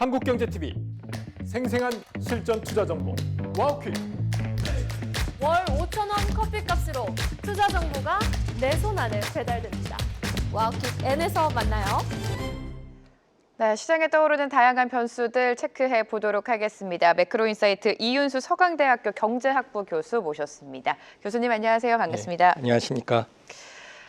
한국경제TV 생생한 실전 투자 정보 와우퀴. 월 5,000원 커피값으로 투자 정보가 내 손 안에 배달됩니다. 와우킥 N에서 만나요. 네, 시장에 떠오르는 다양한 변수들 체크해 보도록 하겠습니다. 매크로인사이트 이윤수 서강대학교 경제학부 교수 모셨습니다. 교수님 안녕하세요. 반갑습니다. 네, 안녕하십니까.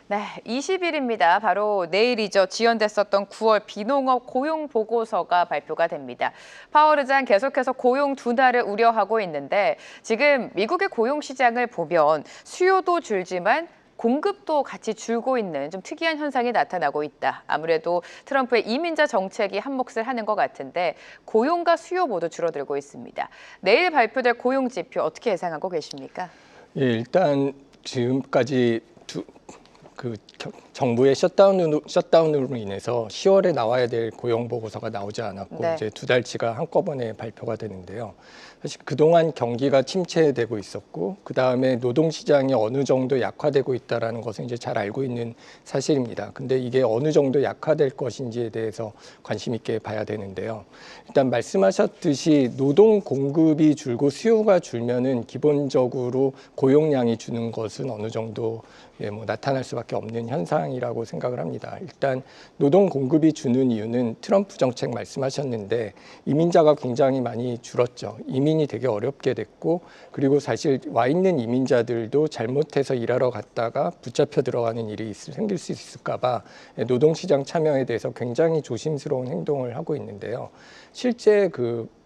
네, 20일입니다. 바로 내일이죠. 지연됐었던 9월 비농업 고용 보고서가 발표가 됩니다. 파월 의장 계속해서 고용 둔화를 우려하고 있는데 지금 미국의 고용 시장을 보면 수요도 줄지만 공급도 같이 줄고 있는 좀 특이한 현상이 나타나고 있다. 아무래도 트럼프의 이민자 정책이 한몫을 하는 것 같은데 고용과 수요 모두 줄어들고 있습니다. 내일 발표될 고용 지표 어떻게 예상하고 계십니까? 예, 일단 지금까지 정부의 셧다운으로 인해서 10월에 나와야 될 고용 보고서가 나오지 않았고 네. 이제 두 달치가 한꺼번에 발표가 되는데요. 사실 그동안 경기가 침체되고 있었고 그 다음에 노동 시장이 어느 정도 약화되고 있다라는 것은 이제 잘 알고 있는 사실입니다. 근데 이게 어느 정도 약화될 것인지에 대해서 관심 있게 봐야 되는데요. 일단 말씀하셨듯이 노동 공급이 줄고 수요가 줄면은 기본적으로 고용량이 주는 것은 어느 정도 나타날 수밖에 없는 현상이라고 생각을 합니다. 일단 노동 공급이 주는 이유는 트럼프 정책 말씀하셨는데 이민자가 굉장히 많이 줄었죠. 이민이 되게 어렵게 됐고 그리고 사실 와 있는 이민자들도 잘못해서 일하러 갔다가 붙잡혀 들어가는 일이 생길 수 있을까 봐 노동시장 참여에 대해서 굉장히 조심스러운 행동을 하고 있는데요. 실제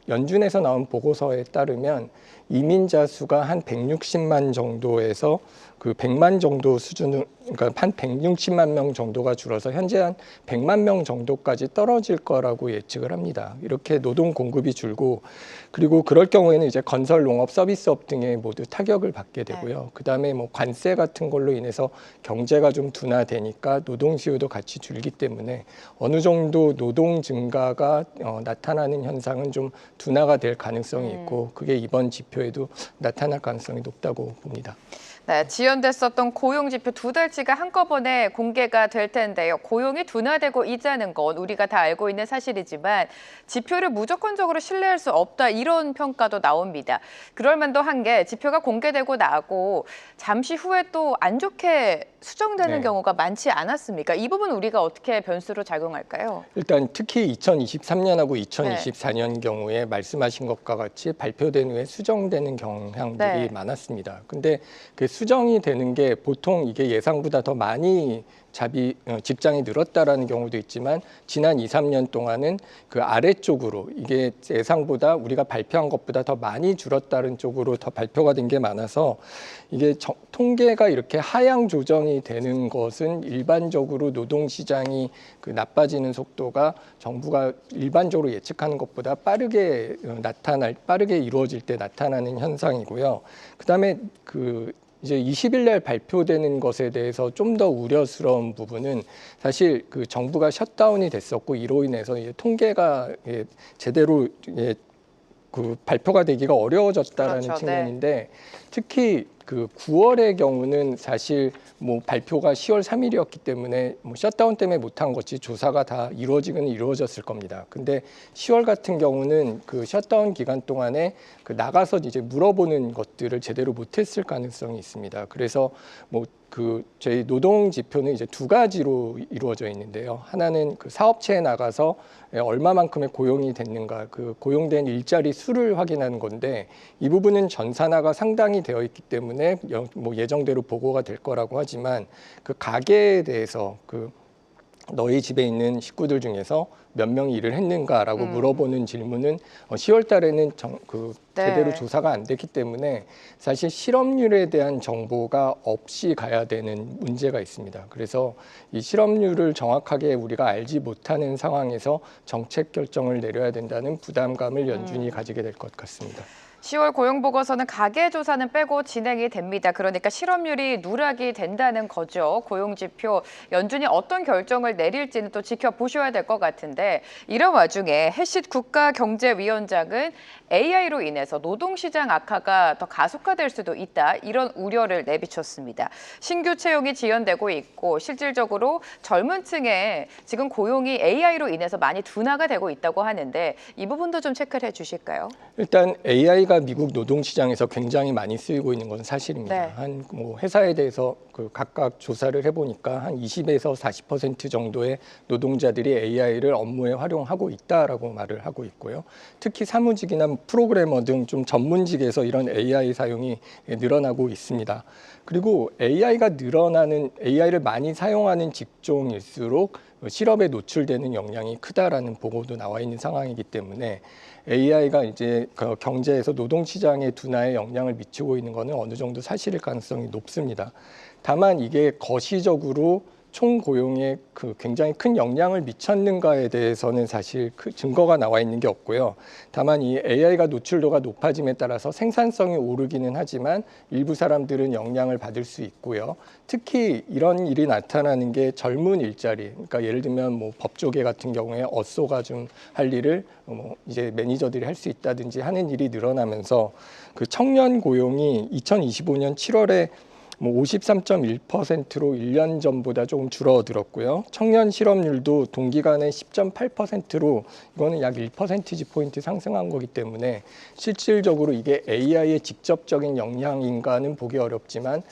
연준에서 나온 보고서에 따르면 이민자 수가 한 160만 정도에서 100만 정도 수준으로, 그러니까 한 160만 명 정도가 줄어서 현재 한 100만 명 정도까지 떨어질 거라고 예측을 합니다. 이렇게 노동 공급이 줄고 그리고 그럴 경우에는 이제 건설, 농업, 서비스업 등에 모두 타격을 받게 되고요. 그다음에 관세 같은 걸로 인해서 경제가 좀 둔화되니까 노동 수요도 같이 줄기 때문에 어느 정도 노동 증가가 나타나는 현상은 좀 둔화가 될 가능성이 있고 그게 이번 지표에도 나타날 가능성이 높다고 봅니다. 네, 지연됐었던 고용 지표 두 달치가 한꺼번에 공개가 될 텐데요. 고용이 둔화되고 있다는 건 우리가 다 알고 있는 사실이지만 지표를 무조건적으로 신뢰할 수 없다 이런 평가도 나옵니다. 그럴 만도 한 게 지표가 공개되고 나고 잠시 후에 또 안 좋게 수정되는 경우가 많지 않았습니까? 이 부분 우리가 어떻게 변수로 작용할까요? 일단 특히 2023년하고 2024년 경우에 말씀하신 것과 같이 발표된 후에 수정되는 경향들이 많았습니다. 근데 그 수정이 되는 게 보통 이게 예상보다 더 많이 직장이 늘었다라는 경우도 있지만 지난 2, 3년 동안은 그 아래쪽으로 이게 예상보다 우리가 발표한 것보다 더 많이 줄었다는 쪽으로 더 발표가 된 게 많아서 이게 통계가 이렇게 하향 조정이 되는 것은 일반적으로 노동시장이 나빠지는 속도가 정부가 일반적으로 예측하는 것보다 빠르게 이루어질 때 나타나는 현상이고요. 그다음에 이제 20일 날 발표되는 것에 대해서 좀 더 우려스러운 부분은 사실 정부가 셧다운이 됐었고 이로 인해서 통계가 제대로 발표가 되기가 어려워졌다라는 측면인데 특히 9월의 경우는 사실 발표가 10월 3일이었기 때문에 셧다운 때문에 못한 것이 조사가 다 이루어지긴 이루어졌을 겁니다. 근데 10월 같은 경우는 셧다운 기간 동안에 나가서 이제 물어보는 것들을 제대로 못했을 가능성이 있습니다. 그래서 저희 노동 지표는 이제 두 가지로 이루어져 있는데요. 하나는 사업체에 나가서 얼마만큼의 고용이 됐는가, 고용된 일자리 수를 확인하는 건데 이 부분은 전산화가 상당히 되어 있기 때문에 예정대로 보고가 될 거라고 하지만 가게에 대해서 너희 집에 있는 식구들 중에서 몇 명이 일을 했는가라고 물어보는 질문은 10월 달에는 제대로 조사가 안 됐기 때문에 사실 실업률에 대한 정보가 없이 가야 되는 문제가 있습니다. 그래서 이 실업률을 정확하게 우리가 알지 못하는 상황에서 정책 결정을 내려야 된다는 부담감을 연준이 가지게 될 것 같습니다. 10월 고용보고서는 가계조사는 빼고 진행이 됩니다. 그러니까 실업률이 누락이 된다는 거죠. 고용지표 연준이 어떤 결정을 내릴지는 또 지켜보셔야 될 것 같은데 이런 와중에 해싯 국가경제위원장은 AI로 인해서 노동시장 악화가 더 가속화될 수도 있다. 이런 우려를 내비쳤습니다. 신규 채용이 지연되고 있고 실질적으로 젊은 층에 지금 고용이 AI로 인해서 많이 둔화가 되고 있다고 하는데 이 부분도 좀 체크를 해주실까요? 일단 AI가 미국 노동시장에서 굉장히 많이 쓰이고 있는 건 사실입니다. 네. 한 뭐 회사에 대해서 그 각각 조사를 해보니까 한 20에서 40% 정도의 노동자들이 AI를 업무에 활용하고 있다라고 말을 하고 있고요. 특히 사무직이나 프로그래머 등 좀 전문직에서 이런 AI 사용이 늘어나고 있습니다. 그리고 AI를 많이 사용하는 직종일수록 실업에 노출되는 영향이 크다라는 보고도 나와 있는 상황이기 때문에 AI가 이제 경제에서 노동시장의 둔화에 영향을 미치고 있는 것은 어느 정도 사실일 가능성이 높습니다. 다만 이게 거시적으로 총 고용에 굉장히 큰 영향을 미쳤는가에 대해서는 사실 증거가 나와 있는 게 없고요. 다만 이 AI가 노출도가 높아짐에 따라서 생산성이 오르기는 하지만 일부 사람들은 영향을 받을 수 있고요. 특히 이런 일이 나타나는 게 젊은 일자리, 그러니까 예를 들면 뭐 법조계 같은 경우에 어쏘가 좀 할 일을 이제 매니저들이 할 수 있다든지 하는 일이 늘어나면서 그 청년 고용이 2025년 7월에 53.1%로 1년 전보다 조금 줄어들었고요. 청년 실업률도 동기간에 10.8%로 이거는 약 1%포인트 상승한 거기 때문에 실질적으로 이게 AI의 직접적인 영향인가는 보기 어렵지만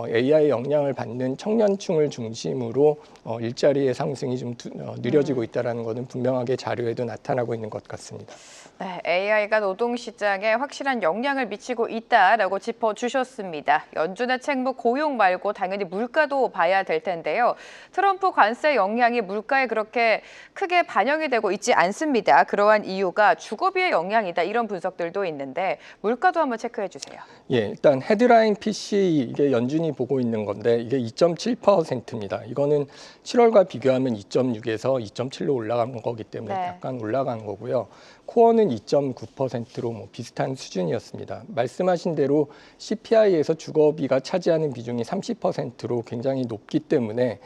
AI 영향을 받는 청년층을 중심으로 일자리의 상승이 좀 느려지고 있다는 것은 분명하게 자료에도 나타나고 있는 것 같습니다. 네, AI가 노동시장에 확실한 영향을 미치고 있다라고 짚어주셨습니다. 연준의 책무 고용 말고 당연히 물가도 봐야 될 텐데요. 트럼프 관세 영향이 물가에 그렇게 크게 반영이 되고 있지 않습니다. 그러한 이유가 주거비의 영향이다. 이런 분석들도 있는데 물가도 한번 체크해 주세요. 예, 일단 헤드라인 PC 이게 연준이 보고 있는 건데 이게 2.7%입니다. 이거는 7월과 비교하면 2.6에서 2.7로 올라간 거기 때문에 네. 약간 올라간 거고요. 코어는 2.9%로 비슷한 수준이었습니다. 말씀하신 대로 CPI에서 주거비가 차지하는 비중이 30%로 굉장히 높기 때문에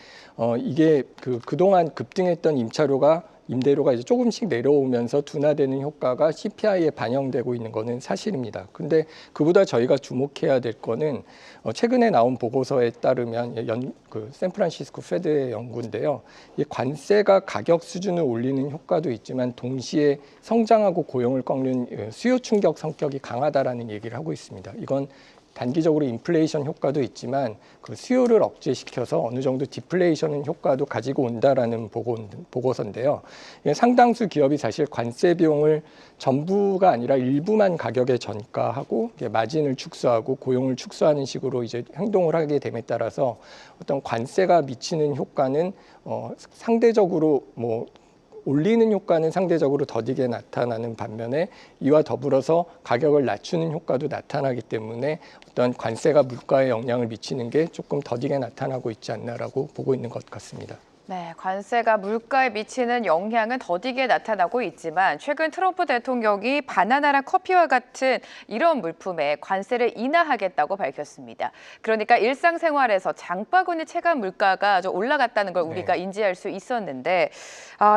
이게 그동안 급등했던 임대료가 이제 조금씩 내려오면서 둔화되는 효과가 CPI에 반영되고 있는 것은 사실입니다. 근데 그보다 저희가 주목해야 될 거는 최근에 나온 보고서에 따르면 샌프란시스코 페드의 연구인데요. 이 관세가 가격 수준을 올리는 효과도 있지만 동시에 성장하고 고용을 꺾는 수요 충격 성격이 강하다라는 얘기를 하고 있습니다. 이건 단기적으로 인플레이션 효과도 있지만 그 수요를 억제시켜서 어느 정도 디플레이션 효과도 가지고 온다라는 보고서인데요. 상당수 기업이 사실 관세 비용을 전부가 아니라 일부만 가격에 전가하고 마진을 축소하고 고용을 축소하는 식으로 이제 행동을 하게 됨에 따라서 어떤 관세가 미치는 효과는 상대적으로 올리는 효과는 상대적으로 더디게 나타나는 반면에 이와 더불어서 가격을 낮추는 효과도 나타나기 때문에 어떤 관세가 물가에 영향을 미치는 게 조금 더디게 나타나고 있지 않나라고 보고 있는 것 같습니다. 네, 관세가 물가에 미치는 영향은 더디게 나타나고 있지만 최근 트럼프 대통령이 바나나랑 커피와 같은 이런 물품에 관세를 인하하겠다고 밝혔습니다. 그러니까 일상생활에서 장바구니 체감 물가가 좀 올라갔다는 걸 우리가 인지할 수 있었는데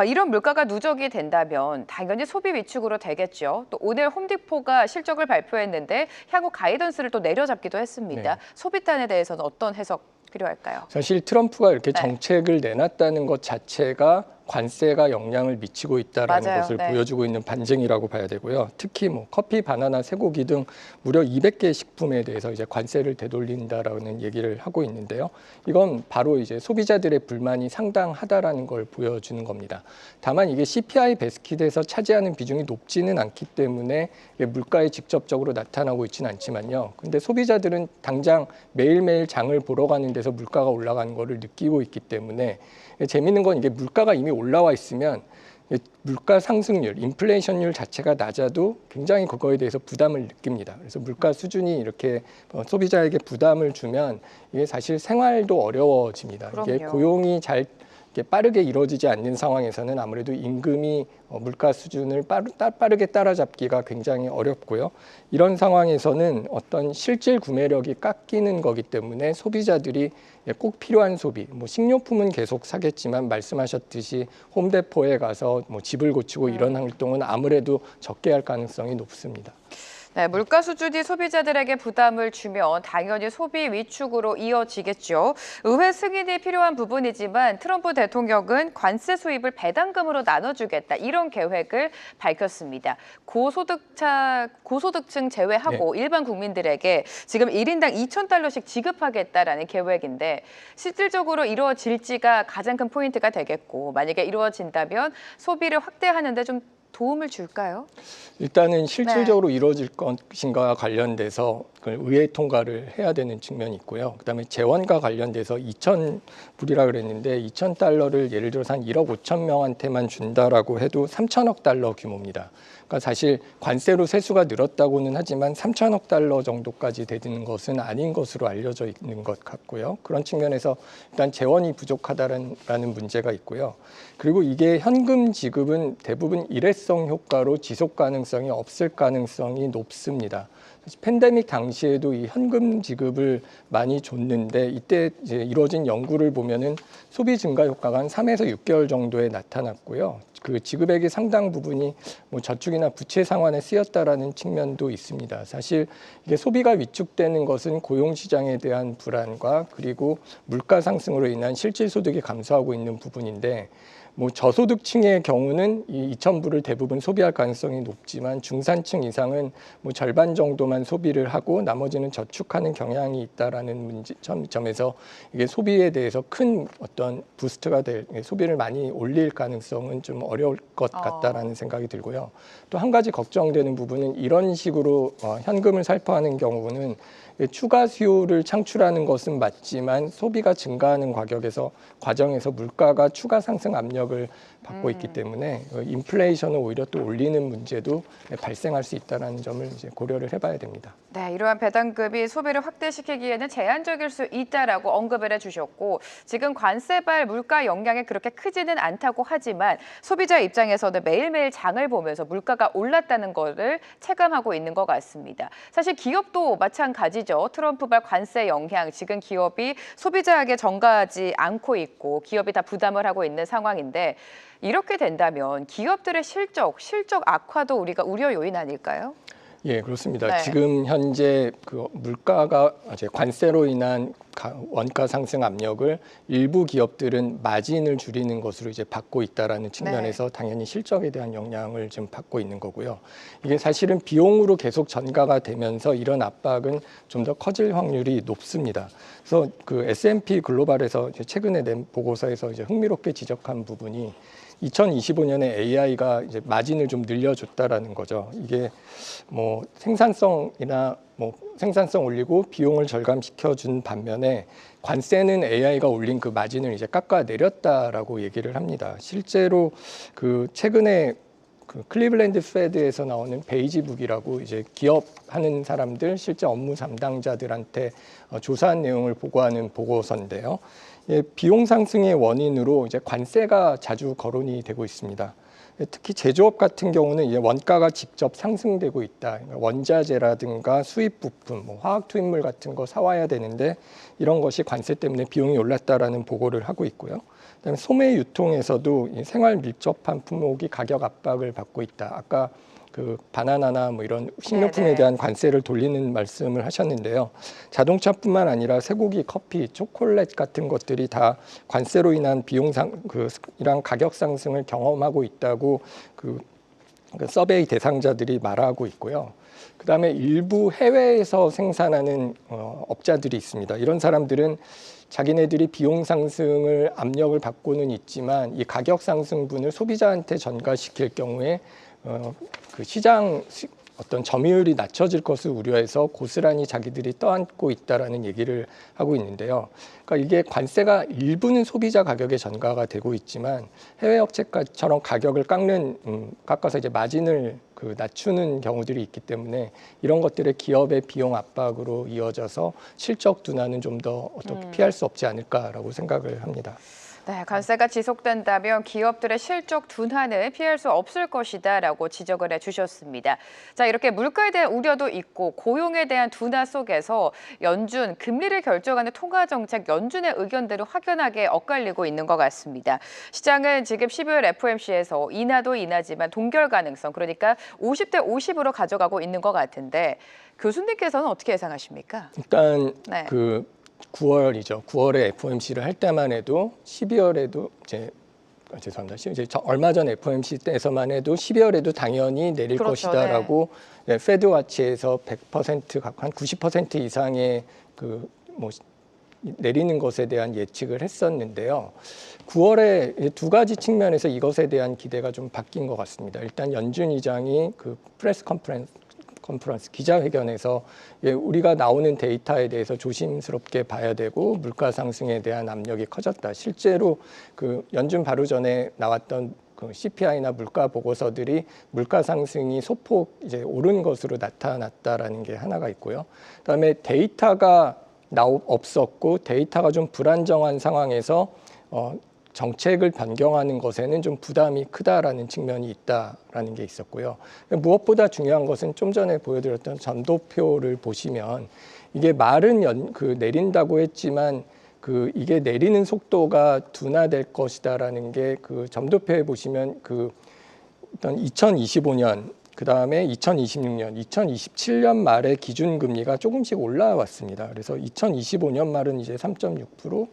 이런 물가가 누적이 된다면 당연히 소비 위축으로 되겠죠. 또 오늘 홈디포가 실적을 발표했는데 향후 가이던스를 또 내려잡기도 했습니다. 네. 소비단에 대해서는 어떤 해석 필요할까요? 사실 트럼프가 이렇게 정책을 내놨다는 것 자체가 관세가 영향을 미치고 있다는 것을 보여주고 있는 반증이라고 봐야 되고요. 특히 커피, 바나나, 쇠고기 등 무려 200개의 식품에 대해서 이제 관세를 되돌린다라는 얘기를 하고 있는데요. 이건 바로 이제 소비자들의 불만이 상당하다라는 걸 보여주는 겁니다. 다만 이게 CPI 베스킷에서 차지하는 비중이 높지는 않기 때문에 물가에 직접적으로 나타나고 있지는 않지만요. 근데 소비자들은 당장 매일매일 장을 보러 가는 데서 물가가 올라가는 거를 느끼고 있기 때문에 재미있는 건 이게 물가가 이미 올라와 있으면 물가 상승률, 인플레이션율 자체가 낮아도 굉장히 그거에 대해서 부담을 느낍니다. 그래서 물가 수준이 이렇게 소비자에게 부담을 주면 이게 사실 생활도 어려워집니다. 그럼요. 이게 고용이 잘 이게 빠르게 이루어지지 않는 상황에서는 아무래도 임금이 물가 수준을 빠르게 따라잡기가 굉장히 어렵고요. 이런 상황에서는 어떤 실질 구매력이 깎이는 거기 때문에 소비자들이 꼭 필요한 소비, 뭐 식료품은 계속 사겠지만 말씀하셨듯이 홈데포에 가서 뭐 집을 고치고 이런 활동은 아무래도 적게 할 가능성이 높습니다. 네, 물가 수준이 소비자들에게 부담을 주면 당연히 소비 위축으로 이어지겠죠. 의회 승인이 필요한 부분이지만 트럼프 대통령은 관세 수입을 배당금으로 나눠주겠다 이런 계획을 밝혔습니다. 고소득층 제외하고 일반 국민들에게 지금 1인당 $2,000씩 지급하겠다라는 계획인데 실질적으로 이루어질지가 가장 큰 포인트가 되겠고 만약에 이루어진다면 소비를 확대하는 데 좀 도움을 줄까요? 일단은 실질적으로 이루어질 것인가와 관련돼서 의회 통과를 해야 되는 측면이 있고요. 그다음에 재원과 관련돼서 2,000불이라 그랬는데 $2,000를 예를 들어서 한 1억 5천 명한테만 준다라고 해도 3천억 달러 규모입니다. 그러니까 사실 관세로 세수가 늘었다고는 하지만 3천억 달러 정도까지 되는 것은 아닌 것으로 알려져 있는 것 같고요. 그런 측면에서 일단 재원이 부족하다는 문제가 있고요. 그리고 이게 현금 지급은 대부분 일회성 효과로 지속 가능성이 없을 가능성이 높습니다. 팬데믹 당시에도 이 현금 지급을 많이 줬는데 이때 이제 이루어진 연구를 보면은 소비 증가 효과가 한 3에서 6개월 정도에 나타났고요. 그 지급액의 상당 부분이 뭐 저축이나 부채 상환에 쓰였다라는 측면도 있습니다. 사실 이게 소비가 위축되는 것은 고용 시장에 대한 불안과 그리고 물가 상승으로 인한 실질 소득이 감소하고 있는 부분인데 뭐 저소득층의 경우는 이 2,000불을 대부분 소비할 가능성이 높지만 중산층 이상은 뭐 절반 정도만 소비를 하고 나머지는 저축하는 경향이 있다라는 점에서 이게 소비에 대해서 큰 어떤 부스트가 될 소비를 많이 올릴 가능성은 좀 어려울 것 같다라는 생각이 들고요. 또 한 가지 걱정되는 부분은 이런 식으로 현금을 살포하는 경우는 추가 수요를 창출하는 것은 맞지만 소비가 증가하는 과정에서 물가가 추가 상승 압력을 받고 있기 때문에 인플레이션을 오히려 또 올리는 문제도 발생할 수 있다는 점을 이제 고려를 해봐야 됩니다. 네, 이러한 배당금이 소비를 확대시키기에는 제한적일 수 있다라고 언급을 해주셨고 지금 관세발 물가 영향이 그렇게 크지는 않다고 하지만 소비자 입장에서는 매일매일 장을 보면서 물가가 올랐다는 것을 체감하고 있는 것 같습니다. 사실 기업도 마찬가지죠. 트럼프발 관세 영향 지금 기업이 소비자에게 전가하지 않고 있고 기업이 다 부담을 하고 있는 상황인데 이렇게 된다면 기업들의 실적 악화도 우리가 우려 요인 아닐까요? 예, 그렇습니다. 네. 지금 현재 그 물가가 이제 관세로 인한 원가 상승 압력을 일부 기업들은 마진을 줄이는 것으로 이제 받고 있다라는 측면에서 당연히 실적에 대한 영향을 좀 받고 있는 거고요. 이게 사실은 비용으로 계속 전가가 되면서 이런 압박은 좀 더 커질 확률이 높습니다. 그래서 그 S&P 글로벌에서 이제 최근에 낸 보고서에서 이제 흥미롭게 지적한 부분이 2025년에 AI가 이제 마진을 좀 늘려줬다라는 거죠. 이게 뭐 생산성 올리고 비용을 절감시켜 준 반면에 관세는 AI가 올린 그 마진을 이제 깎아내렸다라고 얘기를 합니다. 실제로 그 최근에 그 클리블랜드 페드에서 나오는 베이지북이라고 이제 기업하는 사람들 실제 업무 담당자들한테 조사한 내용을 보고하는 보고서인데요. 예, 비용 상승의 원인으로 이제 관세가 자주 거론이 되고 있습니다. 특히 제조업 같은 경우는 이제 원가가 직접 상승되고 있다. 그러니까 원자재라든가 수입 부품, 뭐 화학 투입물 같은 거 사와야 되는데 이런 것이 관세 때문에 비용이 올랐다라는 보고를 하고 있고요. 그다음에 소매 유통에서도 생활 밀접한 품목이 가격 압박을 받고 있다. 아까 그 바나나나 뭐 이런 식료품에 대한 관세를 돌리는 말씀을 하셨는데요. 자동차뿐만 아니라 쇠고기, 커피, 초콜릿 같은 것들이 다 관세로 인한 이런 가격 상승을 경험하고 있다고 그 서베이 대상자들이 말하고 있고요. 그다음에 일부 해외에서 생산하는 업자들이 있습니다. 이런 사람들은 자기네들이 비용 상승을 압력을 받고는 있지만 이 가격 상승분을 소비자한테 전가시킬 경우에 그 시장 어떤 점유율이 낮춰질 것을 우려해서 고스란히 자기들이 떠안고 있다라는 얘기를 하고 있는데요. 그러니까 이게 관세가 일부는 소비자 가격에 전가가 되고 있지만 해외 업체처럼 가격을 깎아서 이제 마진을 낮추는 경우들이 있기 때문에 이런 것들의 기업의 비용 압박으로 이어져서 실적 둔화는 좀 더 어떻게 피할 수 없지 않을까라고 생각을 합니다. 네, 관세가 지속된다면 기업들의 실적 둔화는 피할 수 없을 것이다라고 지적을 해주셨습니다. 자, 이렇게 물가에 대한 우려도 있고 고용에 대한 둔화 속에서 연준, 금리를 결정하는 통화정책 연준의 의견들은 확연하게 엇갈리고 있는 것 같습니다. 시장은 지금 12월 FOMC에서 인하도 인하지만 동결 가능성, 그러니까 50대 50으로 가져가고 있는 것 같은데 교수님께서는 어떻게 예상하십니까? 일단 네. 9월이죠. 9월에 FOMC를 할 때만 해도 12월에도 죄송합니다. 이제 얼마 전 FOMC 때에서만 해도 12월에도 당연히 내릴 그렇죠. 것이다라고 패드와치에서 100% 한 90% 이상의 내리는 것에 대한 예측을 했었는데요. 9월에 두 가지 측면에서 이것에 대한 기대가 좀 바뀐 것 같습니다. 일단 연준 의장이 그 프레스 컨퍼런스 기자회견에서 우리가 나오는 데이터에 대해서 조심스럽게 봐야 되고 물가 상승에 대한 압력이 커졌다. 실제로 그 연준 바로 전에 나왔던 그 CPI나 물가 보고서들이 물가 상승이 소폭 이제 오른 것으로 나타났다라는 게 하나가 있고요. 그다음에 데이터가 없었고 데이터가 좀 불안정한 상황에서 정책을 변경하는 것에는 좀 부담이 크다라는 측면이 있다라는 게 있었고요. 무엇보다 중요한 것은 좀 전에 보여드렸던 점도표를 보시면 이게 말은 내린다고 했지만 이게 내리는 속도가 둔화될 것이다라는 게 그 점도표에 보시면 일단 2025년 그다음에 2026년, 2027년 말에 기준금리가 조금씩 올라왔습니다. 그래서 2025년 말은 이제 3.6%,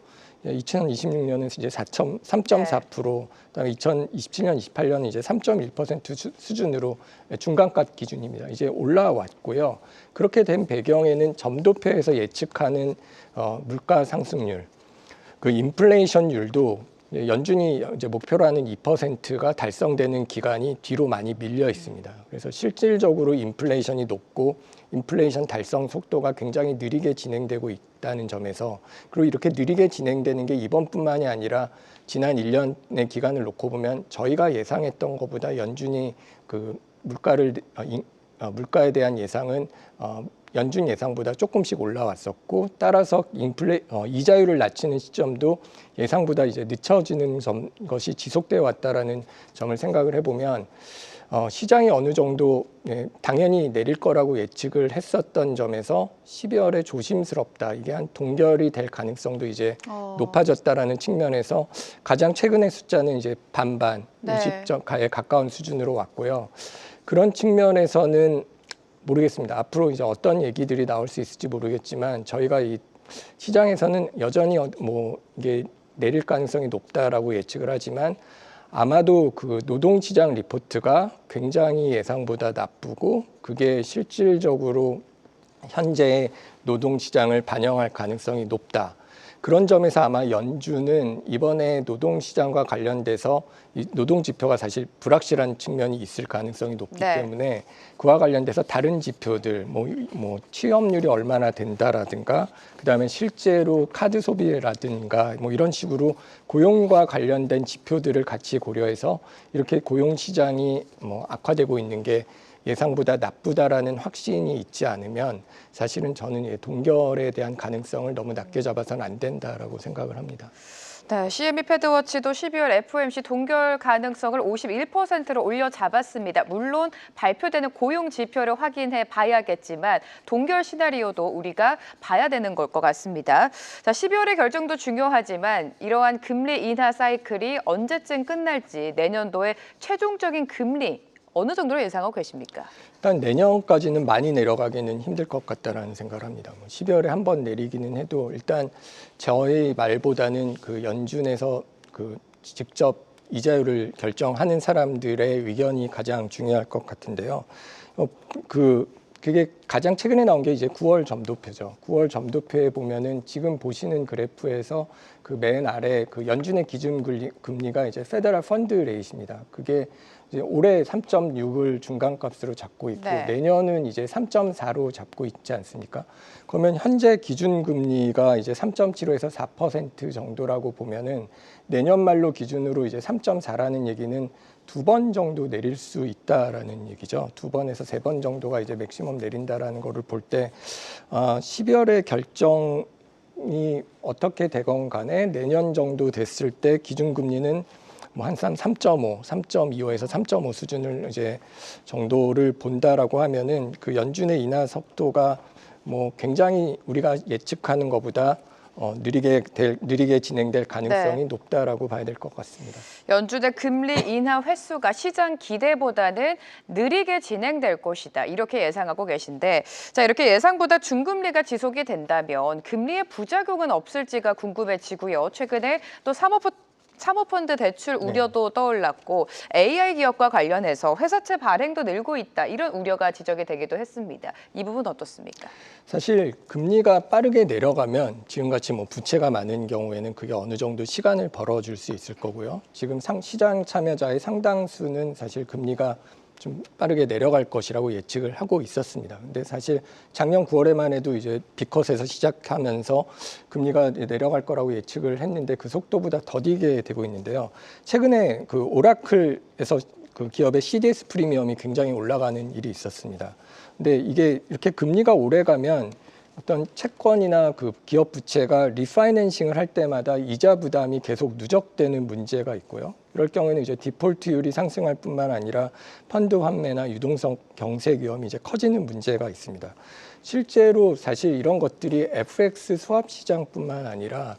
2026년은 이제 3.4%, 그다음에 2027년, 28년은 이제 3.1% 수준으로 중간값 기준입니다. 이제 올라왔고요. 그렇게 된 배경에는 점도표에서 예측하는 물가 상승률, 그 인플레이션율도 연준이 이제 목표로 하는 2%가 달성되는 기간이 뒤로 많이 밀려 있습니다. 그래서 실질적으로 인플레이션이 높고 인플레이션 달성 속도가 굉장히 느리게 진행되고 있다는 점에서 그리고 이렇게 느리게 진행되는 게 이번뿐만이 아니라 지난 1년의 기간을 놓고 보면 저희가 예상했던 것보다 연준이 그 물가에 대한 예상은 연준 예상보다 조금씩 올라왔었고 따라서 이자율을 낮추는 시점도 예상보다 이제 늦춰지는 것이 지속되어 왔다라는 점을 생각을 해보면 시장이 어느 정도 당연히 내릴 거라고 예측을 했었던 점에서 12월에 조심스럽다. 이게 한 동결이 될 가능성도 이제 높아졌다라는 측면에서 가장 최근의 숫자는 이제 반반, 50점가에 가까운 수준으로 왔고요. 그런 측면에서는 모르겠습니다. 앞으로 이제 어떤 얘기들이 나올 수 있을지 모르겠지만 저희가 이 시장에서는 여전히 이게 내릴 가능성이 높다라고 예측을 하지만 아마도 그 노동시장 리포트가 굉장히 예상보다 나쁘고 그게 실질적으로 현재의 노동시장을 반영할 가능성이 높다. 그런 점에서 아마 연준은 이번에 노동시장과 관련돼서 이 노동지표가 사실 불확실한 측면이 있을 가능성이 높기 때문에 그와 관련돼서 다른 지표들, 취업률이 얼마나 된다라든가 그다음에 실제로 카드 소비라든가 이런 식으로 고용과 관련된 지표들을 같이 고려해서 이렇게 고용시장이 악화되고 있는 게 예상보다 나쁘다라는 확신이 있지 않으면 사실은 저는 동결에 대한 가능성을 너무 낮게 잡아서는 안 된다라고 생각을 합니다. 네, CME 패드워치도 12월 FOMC 동결 가능성을 51%로 올려 잡았습니다. 물론 발표되는 고용 지표를 확인해 봐야겠지만 동결 시나리오도 우리가 봐야 되는 걸 것 같습니다. 자, 12월의 결정도 중요하지만 이러한 금리 인하 사이클이 언제쯤 끝날지 내년도의 최종적인 금리 어느 정도로 예상하고 계십니까? 일단 내년까지는 많이 내려가기는 힘들 것 같다라는 생각을 합니다. 12월에 한 번 내리기는 해도 일단 저희 말보다는 그 연준에서 그 직접 이자율을 결정하는 사람들의 의견이 가장 중요할 것 같은데요. 그게 가장 최근에 나온 게 이제 9월 점도표죠. 9월 점도표에 보면은 지금 보시는 그래프에서 그 맨 아래 그 연준의 기준 금리가 이제 페더럴 펀드 레이트입니다. 그게 이제 올해 3.6을 중간값으로 잡고 있고 내년은 이제 3.4로 잡고 있지 않습니까? 그러면 현재 기준 금리가 이제 3.75에서 4% 정도라고 보면은 내년 말로 기준으로 이제 3.4라는 얘기는 2번 정도 내릴 수 있다라는 얘기죠. 2번에서 3번 정도가 이제 맥시멈 내린다라는 거를 볼 때 12월에 어떻게 되건 간에 내년 정도 됐을 때 기준금리는 뭐 한 3.5, 3.25에서 3.5 수준을 이제 정도를 본다라고 하면은 그 연준의 인하 속도가 뭐 굉장히 우리가 예측하는 것보다 느리게 진행될 가능성이 네. 높다라고 봐야 될 것 같습니다. 연준의 금리 인하 횟수가 시장 기대보다는 느리게 진행될 것이다. 이렇게 예상하고 계신데, 자, 이렇게 예상보다 중금리가 지속이 된다면 금리의 부작용은 없을지가 궁금해지고요. 최근에 또 사모펀드 대출 우려도 떠올랐고 AI 기업과 관련해서 회사채 발행도 늘고 있다. 이런 우려가 지적이 되기도 했습니다. 이 부분 어떻습니까? 사실 금리가 빠르게 내려가면 지금같이 뭐 부채가 많은 경우에는 그게 어느 정도 시간을 벌어줄 수 있을 거고요. 지금 시장 참여자의 상당수는 사실 금리가 좀 빠르게 내려갈 것이라고 예측을 하고 있었습니다. 근데 사실 작년 9월에만 해도 이제 비컷에서 시작하면서 금리가 내려갈 거라고 예측을 했는데 그 속도보다 더디게 되고 있는데요. 최근에 그 오라클에서 그 기업의 CDS 프리미엄이 굉장히 올라가는 일이 있었습니다. 근데 이게 이렇게 금리가 오래 가면 어떤 채권이나 그 기업 부채가 리파이낸싱을 할 때마다 이자 부담이 계속 누적되는 문제가 있고요. 이럴 경우에는 이제 디폴트율이 상승할 뿐만 아니라 펀드 환매나 유동성 경색 위험이 이제 커지는 문제가 있습니다. 실제로 사실 이런 것들이 FX 스왑 시장뿐만 아니라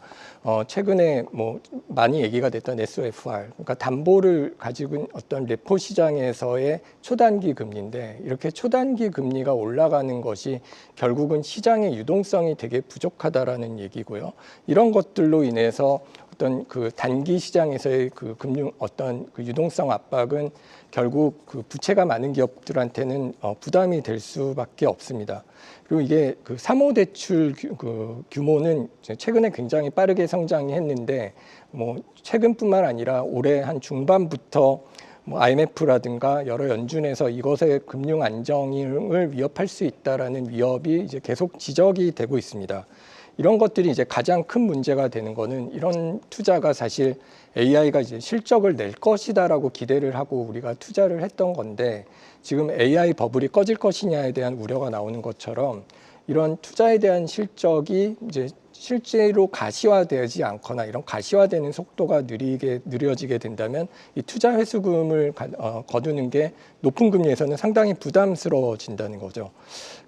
최근에 뭐 많이 얘기가 됐던 SOFR, 그러니까 담보를 가지고 있는 어떤 레포 시장에서의 초단기 금리인데 이렇게 초단기 금리가 올라가는 것이 결국은 시장의 유동성이 되게 부족하다라는 얘기고요. 이런 것들로 인해서 어떤 그 단기 시장에서의 그 금융 어떤 그 유동성 압박은 결국 그 부채가 많은 기업들한테는 부담이 될 수밖에 없습니다. 그리고 이게 그 사모대출 그 규모는 최근에 굉장히 빠르게 성장이 했는데 뭐 최근뿐만 아니라 올해 한 중반부터 뭐 IMF라든가 여러 연준에서 이것의 금융 안정을 위협할 수 있다라는 위협이 이제 계속 지적이 되고 있습니다. 이런 것들이 이제 가장 큰 문제가 되는 거는 이런 투자가 사실 AI가 이제 실적을 낼 것이다라고 기대를 하고 우리가 투자를 했던 건데 지금 AI 버블이 꺼질 것이냐에 대한 우려가 나오는 것처럼 이런 투자에 대한 실적이 이제 실제로 가시화되지 않거나 이런 가시화되는 속도가 느려지게 된다면 이 투자 회수금을 거두는 게 높은 금리에서는 상당히 부담스러워진다는 거죠.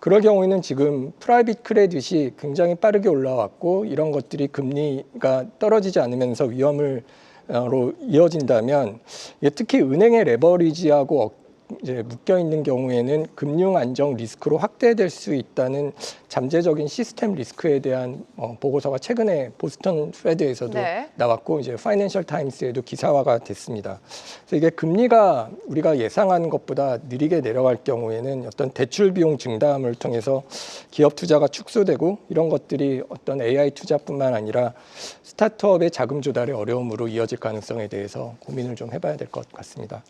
그럴 경우에는 지금 프라이빗 크레딧이 굉장히 빠르게 올라왔고 이런 것들이 금리가 떨어지지 않으면서 위험으로 이어진다면 특히 은행의 레버리지하고 이제 묶여 있는 경우에는 금융 안정 리스크로 확대될 수 있다는 잠재적인 시스템 리스크에 대한 보고서가 최근에 보스턴 페드에서도 나왔고 이제 파이낸셜 타임스에도 기사화가 됐습니다. 그래서 이게 금리가 우리가 예상하는 것보다 느리게 내려갈 경우에는 어떤 대출 비용 증담을 통해서 기업 투자가 축소되고 이런 것들이 어떤 AI 투자뿐만 아니라 스타트업의 자금 조달의 어려움으로 이어질 가능성에 대해서 고민을 좀 해봐야 될 것 같습니다.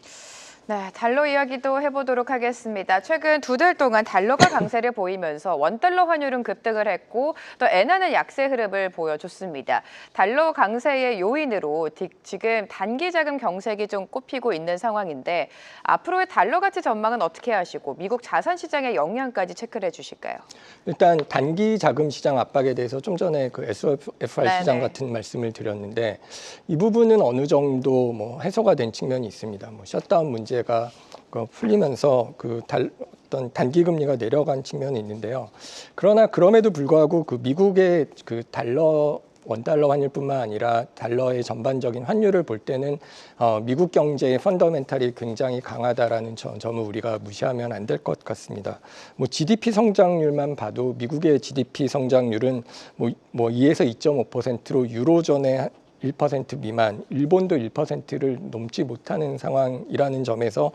네, 달러 이야기도 해보도록 하겠습니다. 최근 2달 동안 달러가 강세를 보이면서 원달러 환율은 급등을 했고 또 엔화는 약세 흐름을 보여줬습니다. 달러 강세의 요인으로 지금 단기 자금 경색이 좀 꼽히고 있는 상황인데 앞으로의 달러 가치 전망은 어떻게 하시고 미국 자산 시장의 영향까지 체크를 해주실까요? 일단 단기 자금 시장 압박에 대해서 좀 전에 그 SOFR 시장 같은 말씀을 드렸는데 이 부분은 어느 정도 뭐 해소가 된 측면이 있습니다. 뭐 셧다운 문제가 풀리면서 어떤 단기 금리가 내려간 측면이 있는데요. 그러나 그럼에도 불구하고 그 미국의 그 원달러 환율뿐만 아니라 달러의 전반적인 환율을 볼 때는 미국 경제의 펀더멘탈이 굉장히 강하다라는 점을 우리가 무시하면 안 될 것 같습니다. 뭐 GDP 성장률만 봐도 미국의 GDP 성장률은 뭐 2에서 2.5%로 유로존의 1% 미만, 일본도 1%를 넘지 못하는 상황이라는 점에서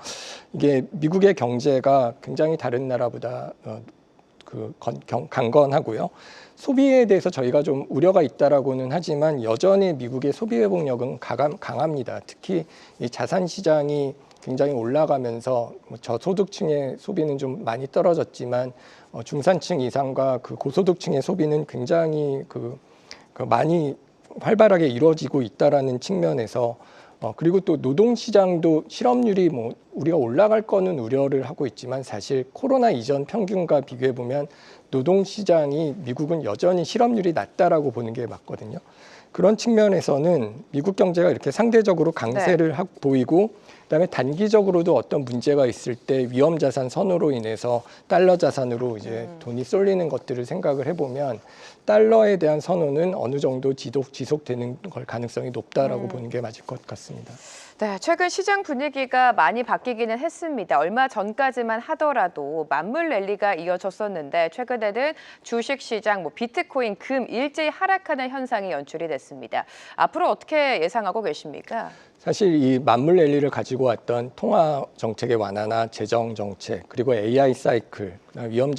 이게 미국의 경제가 굉장히 다른 나라보다 강건하고요. 소비에 대해서 저희가 좀 우려가 있다라고는 하지만 여전히 미국의 소비 회복력은 강합니다. 특히 이 자산 시장이 굉장히 올라가면서 저소득층의 소비는 좀 많이 떨어졌지만 중산층 이상과 그 고소득층의 소비는 굉장히 많이 활발하게 이루어지고 있다라는 측면에서 그리고 또 노동시장도 실업률이 뭐 우리가 올라갈 거는 우려를 하고 있지만 사실 코로나 이전 평균과 비교해 보면 노동시장이 미국은 여전히 실업률이 낮다라고 보는 게 맞거든요. 그런 측면에서는 미국 경제가 이렇게 상대적으로 강세를 보이고 그다음에 단기적으로도 어떤 문제가 있을 때 위험 자산 선호로 인해서 달러 자산으로 이제 돈이 쏠리는 것들을 생각을 해보면 달러에 대한 선호는 어느 정도 지속되는 걸 가능성이 높다라고 보는 게 맞을 것 같습니다. 네, 최근 시장 분위기가 많이 바뀌기는 했습니다. 얼마 전까지만 하더라도 만물 랠리가 이어졌었는데 최근에는 주식시장, 비트코인, 금 일제히 하락하는 현상이 연출이 됐습니다. 앞으로 어떻게 예상하고 계십니까? 사실 이 만물 랠리를 가지고 왔던 통화 정책의 완화나 재정 정책 그리고 AI 사이클, 위험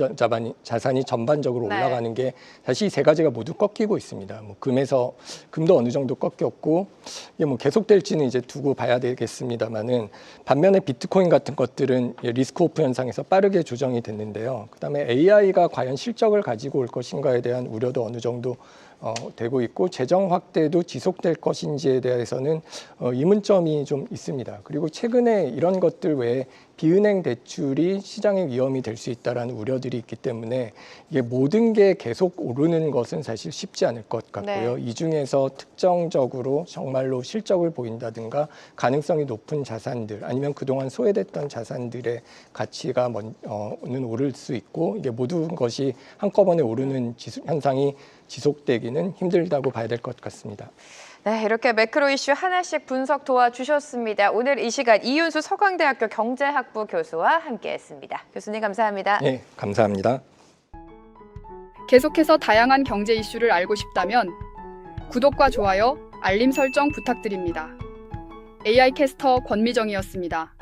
자산이 전반적으로 네. 올라가는 게 사실 이 세 가지가 모두 꺾이고 있습니다. 뭐 금도 어느 정도 꺾였고 이게 뭐 계속될지는 이제 두고 봐야 되겠습니다만은 반면에 비트코인 같은 것들은 리스크 오프 현상에서 빠르게 조정이 됐는데요. 그다음에 AI가 과연 실적을 가지고 올 것인가에 대한 우려도 어느 정도 되고 있고 재정 확대도 지속될 것인지에 대해서는 의문점이 좀 있습니다. 그리고 최근에 이런 것들 외에 비은행 대출이 시장의 위험이 될 수 있다라는 우려들이 있기 때문에 이게 모든 게 계속 오르는 것은 사실 쉽지 않을 것 같고요. 네. 이 중에서 특정적으로 정말로 실적을 보인다든가 가능성이 높은 자산들 아니면 그동안 소외됐던 자산들의 가치가 는 오를 수 있고 이게 모든 것이 한꺼번에 오르는 현상이 지속되기는 힘들다고 봐야 될 것 같습니다. 네, 이렇게 매크로 이슈 하나씩 분석 도와주셨습니다. 오늘 이 시간 이윤수 서강대학교 경제학부 교수와 함께했습니다. 교수님 감사합니다. 네, 감사합니다. 계속해서 다양한 경제 이슈를 알고 싶다면 구독과 좋아요, 알림 설정 부탁드립니다. AI 캐스터 권미정이었습니다.